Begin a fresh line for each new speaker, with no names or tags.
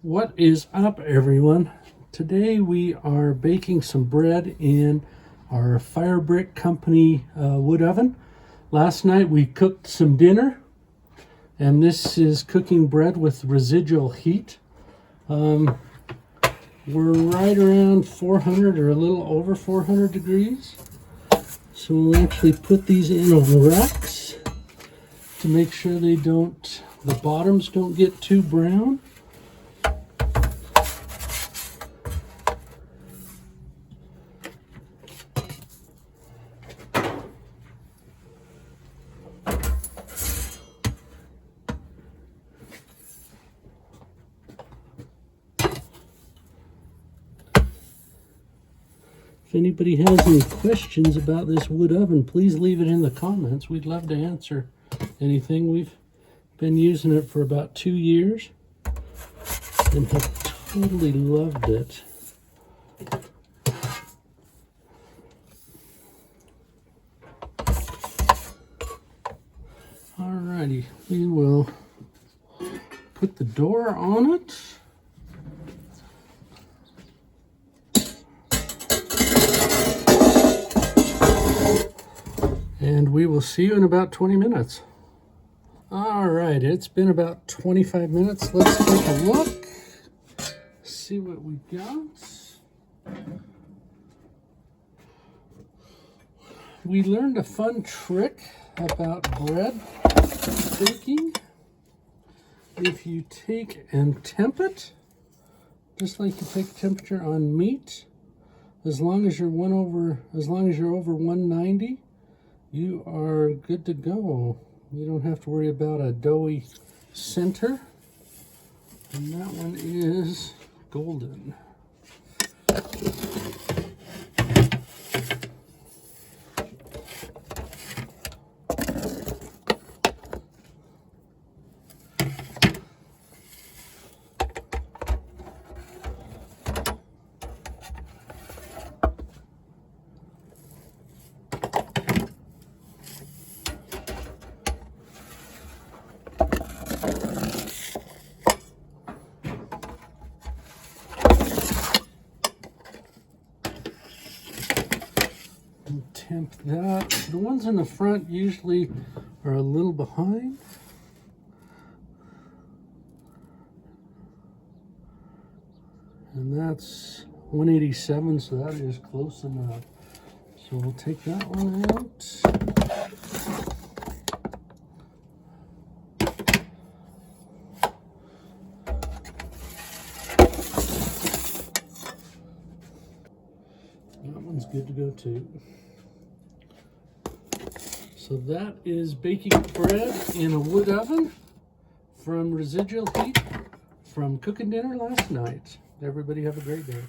What is up, everyone? Today we are baking some bread in our Fire Brick Company wood oven. Last night we cooked some dinner, and this is cooking bread with residual heat. We're right around 400 or a little over 400 degrees. So we'll actually put these in on racks to make sure the bottoms don't get too brown. If anybody has any questions about this wood oven, please leave it in the comments. We'd love to answer anything. We've been using it for about 2 years and have totally loved it. Alrighty, we will put the door on it. And we will see you in about 20 minutes. All right, it's been about 25 minutes. Let's take a look, see what we got. We learned a fun trick about bread baking. If you take and temp it, just like you take temperature on meat, as long as you're over 190, you are good to go. You don't have to worry about a doughy center. And that one is golden. Temp that. The ones in the front usually are a little behind. And that's 187, so that is close enough. So we'll take that one out. That one's good to go too. So that is baking bread in a wood oven from residual heat from cooking dinner last night. Everybody have a great day.